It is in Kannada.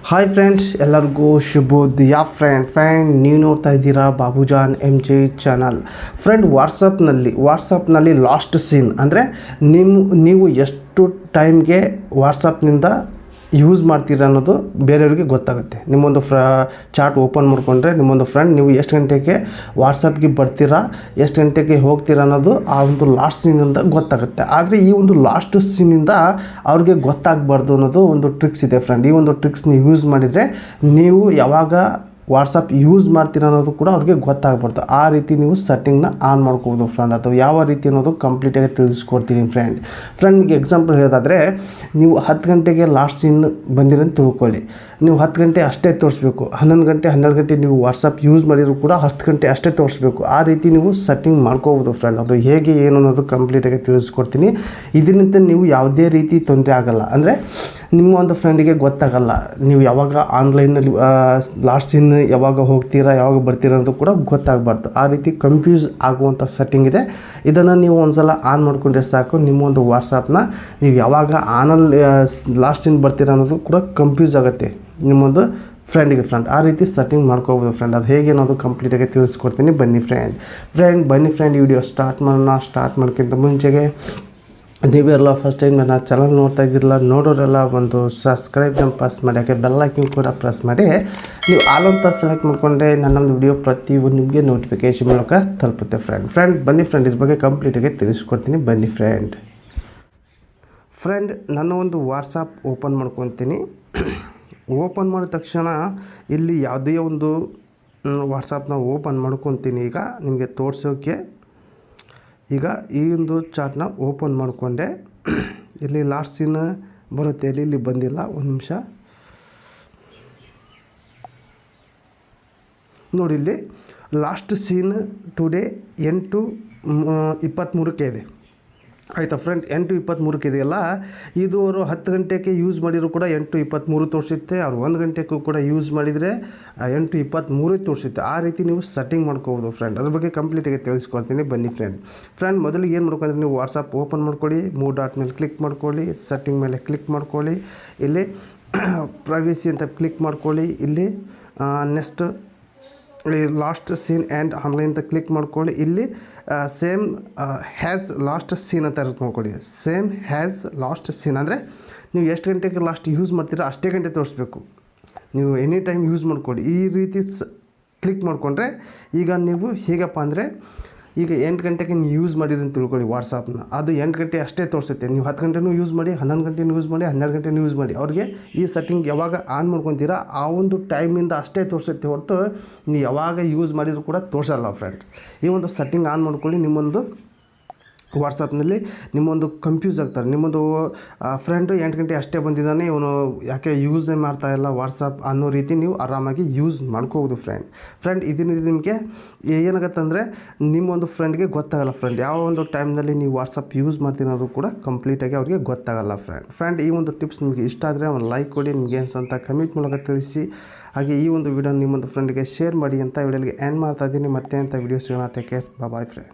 ಹಾಯ್ ಫ್ರೆಂಡ್ಸ್, ಎಲ್ಲರಿಗೂ ಶುಭೋದಯ. ಫ್ರೆಂಡ್ ನೀವು ನೋಡ್ತಾ ಇದ್ದೀರಾ ಬಾಬುಜಾನ್ MJ ಚಾನಲ್. ಫ್ರೆಂಡ್, ವಾಟ್ಸಪ್ನಲ್ಲಿ ಲಾಸ್ಟ್ ಸೀನ್ ಅಂದರೆ ನೀವು ಎಷ್ಟು ಟೈಮ್ಗೆ ವಾಟ್ಸಪ್ನಿಂದ ಯೂಸ್ ಮಾಡ್ತೀರಾ ಅನ್ನೋದು ಬೇರೆಯವ್ರಿಗೆ ಗೊತ್ತಾಗುತ್ತೆ. ನಿಮ್ಮೊಂದು ಚಾಟ್ ಓಪನ್ ಮಾಡಿಕೊಂಡ್ರೆ ನಿಮ್ಮೊಂದು ಫ್ರೆಂಡ್ ನೀವು ಎಷ್ಟು ಗಂಟೆಗೆ ವಾಟ್ಸಪ್ಗೆ ಬರ್ತೀರಾ, ಎಷ್ಟು ಗಂಟೆಗೆ ಹೋಗ್ತೀರಾ ಅನ್ನೋದು ಆ ಒಂದು ಲಾಸ್ಟ್ ಸೀನಿಂದ ಗೊತ್ತಾಗುತ್ತೆ. ಆದರೆ ಈ ಒಂದು ಲಾಸ್ಟ್ ಸೀನಿಂದ ಅವ್ರಿಗೆ ಗೊತ್ತಾಗಬಾರ್ದು ಅನ್ನೋದು ಒಂದು ಟ್ರಿಕ್ಸ್ ಇದೆ ಫ್ರೆಂಡ್. ಈ ಒಂದು ಟ್ರಿಕ್ಸ್ನ ಯೂಸ್ ಮಾಡಿದರೆ ನೀವು ಯಾವಾಗ ವಾಟ್ಸಪ್ ಯೂಸ್ ಮಾಡ್ತೀರಾ ಅನ್ನೋದು ಕೂಡ ಅವ್ರಿಗೆ ಗೊತ್ತಾಗ್ಬಾರ್ದು. ಆ ರೀತಿ ನೀವು ಸೆಟ್ಟಿಂಗ್ನ ಆನ್ ಮಾಡ್ಕೋಬೋದು ಫ್ರೆಂಡ್. ಅಥವಾ ಯಾವ ರೀತಿ ಅನ್ನೋದು ಕಂಪ್ಲೀಟಾಗಿ ತಿಳಿಸ್ಕೊಡ್ತೀನಿ ಫ್ರೆಂಡ್ಗೆ ಎಕ್ಸಾಂಪಲ್ ಹೇಳೋದಾದರೆ, ನೀವು 10 ಗಂಟೆಗೆ ಲಾಸ್ಟ್ ಸೀನ್ ಬಂದಿರೋದು ತಿಳ್ಕೊಳ್ಳಿ. ನೀವು 10 ಗಂಟೆ ಅಷ್ಟೇ ತೋರಿಸ್ಬೇಕು. 11 ಗಂಟೆ 12 ಗಂಟೆ ನೀವು ವಾಟ್ಸಪ್ ಯೂಸ್ ಮಾಡಿದರೂ ಕೂಡ 10 ಗಂಟೆ ಅಷ್ಟೇ ತೋರಿಸ್ಬೇಕು. ಆ ರೀತಿ ನೀವು ಸೆಟ್ಟಿಂಗ್ ಮಾಡ್ಕೋಬೋದು ಫ್ರೆಂಡ್. ಅದು ಹೇಗೆ ಏನು ಅನ್ನೋದು ಕಂಪ್ಲೀಟಾಗಿ ತಿಳಿಸ್ಕೊಡ್ತೀನಿ. ಇದರಿಂದ ನೀವು ಯಾವುದೇ ರೀತಿ ತೊಂದರೆ ಆಗೋಲ್ಲ. ಅಂದರೆ ನಿಮ್ಮ ಒಂದು ಫ್ರೆಂಡಿಗೆ ಗೊತ್ತಾಗಲ್ಲ ನೀವು ಯಾವಾಗ ಆನ್ಲೈನಲ್ಲಿ ಲಾಸ್ಟ್ ಸೀನ್ ಯಾವಾಗ ಹೋಗ್ತೀರಾ, ಯಾವಾಗ ಬರ್ತೀರಾ ಅನ್ನೋದು ಕೂಡ ಗೊತ್ತಾಗಬಾರ್ದು. ಆ ರೀತಿ ಕನ್ಫ್ಯೂಸ್ ಆಗುವಂಥ ಸೆಟ್ಟಿಂಗ್ ಇದೆ. ಇದನ್ನು ನೀವು ಒಂದ್ಸಲ ಆನ್ ಮಾಡಿಕೊಂಡ್ರೆ ಸಾಕು. ನಿಮ್ಮ ಒಂದು ವಾಟ್ಸಪ್ನ ನೀವು ಯಾವಾಗ ಆನಲ್ಲಿ ಲಾಸ್ಟ್ ಸೀನ್ ಬರ್ತೀರಾ ಅನ್ನೋದು ಕೂಡ ಕನ್ಫ್ಯೂಸ್ ಆಗುತ್ತೆ ನಿಮ್ಮೊಂದು ಫ್ರೆಂಡ್. ಆ ರೀತಿ ಸೆಟ್ಟಿಂಗ್ ಮಾಡ್ಕೋಬೋದು ಫ್ರೆಂಡ್. ಅದು ಹೇಗೆ ಅನ್ನೋದು ಕಂಪ್ಲೀಟಾಗಿ ತಿಳಿಸ್ಕೊಡ್ತೀನಿ. ಬನ್ನಿ ಫ್ರೆಂಡ್, ಈ ವಿಡಿಯೋ ಸ್ಟಾರ್ಟ್ ಮಾಡೋಕ್ಕಿಂತ ಮುಂಚೆಗೆ ನೀವೆಲ್ಲ ಫಸ್ಟ್ ಟೈಮ್ ನನ್ನ ಚಾನಲ್ ನೋಡ್ತಾ ಇದ್ದಿರಲ್ಲ, ನೋಡೋರೆಲ್ಲ ಒಂದು ಸಬ್ಸ್ಕ್ರೈಬ್ನ ಪ್ರೆಸ್ ಮಾಡಿ, ಯಾಕೆ ಬೆಲ್ ಐಕಾನ್ ಕೂಡ ಪ್ರೆಸ್ ಮಾಡಿ. ನೀವು ಆಲ್ ಅಂತ ಸೆಲೆಕ್ಟ್ ಮಾಡಿಕೊಂಡ್ರೆ ನನ್ನೊಂದು ವಿಡಿಯೋ ಪ್ರತಿಯೊಂದು ನಿಮಗೆ ನೋಟಿಫಿಕೇಷನ್ ಮೂಲಕ ತಲುಪುತ್ತೆ ಫ್ರೆಂಡ್. ಬನ್ನಿ ಫ್ರೆಂಡ್, ಇದ್ರ ಬಗ್ಗೆ ಕಂಪ್ಲೀಟಾಗಿ ತಿಳಿಸ್ಕೊಡ್ತೀನಿ. ಬನ್ನಿ ಫ್ರೆಂಡ್, ನನ್ನ ಒಂದು ವಾಟ್ಸಪ್ ಓಪನ್ ಮಾಡ್ಕೊತೀನಿ. ಓಪನ್ ಮಾಡಿದ ತಕ್ಷಣ ಇಲ್ಲಿ ಯಾವುದೇ ಒಂದು ವಾಟ್ಸಪ್ನ ಓಪನ್ ಮಾಡ್ಕೊತೀನಿ. ಈಗ ನಿಮಗೆ ತೋರಿಸೋಕ್ಕೆ ಈಗ ಈ ಒಂದು ಚಾಟ್ನ ಓಪನ್ ಮಾಡಿಕೊಂಡೆ. ಇಲ್ಲಿ ಲಾಸ್ಟ್ ಸೀನ್ ಬರುತ್ತೆ, ಇಲ್ಲಿ ಬಂದಿಲ್ಲ. ಒಂದು ನಿಮಿಷ ನೋಡಿ, ಇಲ್ಲಿ ಲಾಸ್ಟ್ ಸೀನ್ ಟುಡೇ 8:23 ಇದೆ. ಆಯಿತಾ ಫ್ರೆಂಡ್, 8:23 ಇದೆಯಲ್ಲ, ಇದು ಅವರು 10 ಗಂಟೆಗೆ ಯೂಸ್ ಮಾಡಿದರೂ ಕೂಡ 8:23 ತೋರಿಸುತ್ತೆ. ಅವ್ರು 1 ಗಂಟೆಗೂ ಕೂಡ ಯೂಸ್ ಮಾಡಿದರೆ 8:23 ತೋರಿಸುತ್ತೆ. ಆ ರೀತಿ ನೀವು ಸೆಟ್ಟಿಂಗ್ ಮಾಡ್ಕೋಬೋದು ಫ್ರೆಂಡ್. ಅದ್ರ ಬಗ್ಗೆ ಕಂಪ್ಲೀಟಾಗಿ ತಿಳಿಸ್ಕೊಡ್ತೀನಿ. ಬನ್ನಿ ಫ್ರೆಂಡ್, ಮೊದಲಿಗೆ ಏನು ಮಾಡ್ಕೊಂಡ್ರೆ ನೀವು ವಾಟ್ಸಪ್ ಓಪನ್ ಮಾಡ್ಕೊಳ್ಳಿ. 3 ಡಾಟ್ ಮೇಲೆ ಕ್ಲಿಕ್ ಮಾಡ್ಕೊಳ್ಳಿ. ಸೆಟ್ಟಿಂಗ್ ಮೇಲೆ ಕ್ಲಿಕ್ ಮಾಡ್ಕೊಳ್ಳಿ. ಇಲ್ಲಿ ಪ್ರೈವಸಿ ಅಂತ ಕ್ಲಿಕ್ ಮಾಡ್ಕೊಳ್ಳಿ. ಇಲ್ಲಿ next last seen and online ಅಂತ ಕ್ಲಿಕ್ ಮಾಡ್ಕೊಳ್ಳಿ. ಇಲ್ಲಿ ಸೇಮ್ ಹ್ಯಾಸ್ ಲಾಸ್ಟ್ ಸೀನ್ ಅಂತ ಮಾಡ್ಕೊಳ್ಳಿ. ಸೇಮ್ ಹ್ಯಾಸ್ ಲಾಸ್ಟ್ ಸೀನ್ ಅಂದರೆ ನೀವು ಎಷ್ಟು ಗಂಟೆಗೆ ಲಾಸ್ಟ್ ಯೂಸ್ ಮಾಡ್ತೀರಾ ಅಷ್ಟೇ ಗಂಟೆ ತೋರಿಸ್ಬೇಕು. ನೀವು ಎನಿ ಟೈಮ್ ಯೂಸ್ ಮಾಡ್ಕೊಳ್ಳಿ. ಈ ರೀತಿ ಕ್ಲಿಕ್ ಮಾಡಿಕೊಂಡ್ರೆ ಈಗ ನೀವು ಹೇಗಪ್ಪ ಅಂದರೆ, ಈಗ 8 ಗಂಟೆಗೆ ನೀವು ಯೂಸ್ ಮಾಡಿದ್ರೆ ತಿಳ್ಕೊಳ್ಳಿ ವಾಟ್ಸಪ್ನ, ಅದು 8 ಗಂಟೆ ಅಷ್ಟೇ ತೋರಿಸುತ್ತೆ. ನೀವು 10 ಗಂಟೆನೂ ಯೂಸ್ ಮಾಡಿ, 11 ಗಂಟೆನೂ ಯೂಸ್ ಮಾಡಿ, 12 ಗಂಟೆನೂ ಯೂಸ್ ಮಾಡಿ, ಅವ್ರಿಗೆ ಈ ಸೆಟ್ಟಿಂಗ್ ಯಾವಾಗ ಆನ್ ಮಾಡ್ಕೊತೀರಾ ಆ ಒಂದು ಟೈಮಿಂದ ಅಷ್ಟೇ ತೋರಿಸುತ್ತೆ ಹೊರತು ನೀವು ಯಾವಾಗ ಯೂಸ್ ಮಾಡಿದರೂ ಕೂಡ ತೋರಿಸಲ್ಲ ಫ್ರೆಂಡ್. ಈ ಒಂದು ಸೆಟ್ಟಿಂಗ್ ಆನ್ ಮಾಡ್ಕೊಳ್ಳಿ. ನಿಮ್ಮೊಂದು ವಾಟ್ಸಪ್ನಲ್ಲಿ ನಿಮ್ಮೊಂದು ಕನ್ಫ್ಯೂಸ್ ಆಗ್ತಾರೆ. ನಿಮ್ಮೊಂದು ಫ್ರೆಂಡು 8 ಗಂಟೆ ಅಷ್ಟೇ ಬಂದಿದ್ದಾನೆ, ಇವನು ಯಾಕೆ ಯೂಸೇ ಮಾಡ್ತಾಯಿಲ್ಲ ವಾಟ್ಸಪ್ ಅನ್ನೋ ರೀತಿ ನೀವು ಆರಾಮಾಗಿ ಯೂಸ್ ಮಾಡ್ಕೋಬೋದು ಫ್ರೆಂಡ್. ಇದರಿಂದ ನಿಮಗೆ ಏನಾಗುತ್ತೆ ಅಂದರೆ ನಿಮ್ಮೊಂದು ಫ್ರೆಂಡ್ಗೆ ಗೊತ್ತಾಗಲ್ಲ ಫ್ರೆಂಡ್. ಯಾವ ಒಂದು ಟೈಮ್ನಲ್ಲಿ ನೀವು ವಾಟ್ಸಪ್ ಯೂಸ್ ಮಾಡ್ತೀನಿ ಅನ್ನೋದು ಕೂಡ ಕಂಪ್ಲೀಟಾಗಿ ಅವ್ರಿಗೆ ಗೊತ್ತಾಗಲ್ಲ ಫ್ರೆಂಡ್. ಈ ಒಂದು ಟಿಪ್ಸ್ ನಿಮಗೆ ಇಷ್ಟ ಆದರೆ ಒಂದು ಲೈಕ್ ಕೊಡಿ, ನಿಮಗೆ ಅನ್ಸಂತ ಕಮೆಂಟ್ ಮೂಲಕ ತಿಳಿಸಿ. ಹಾಗೆ ಈ ಒಂದು ವಿಡಿಯೋ ನಿಮ್ಮೊಂದು ಫ್ರೆಂಡ್ಗೆ ಶೇರ್ ಮಾಡಿ ಅಂತ ವಿಡಿಯೋಗೆ ಎಂಡ್ ಮಾಡ್ತಾ ಇದ್ದೀನಿ. ಮತ್ತೆ ಅಂತ ವಿಡಿಯೋ ಸಿಗೋಣ. Take care, boy friend.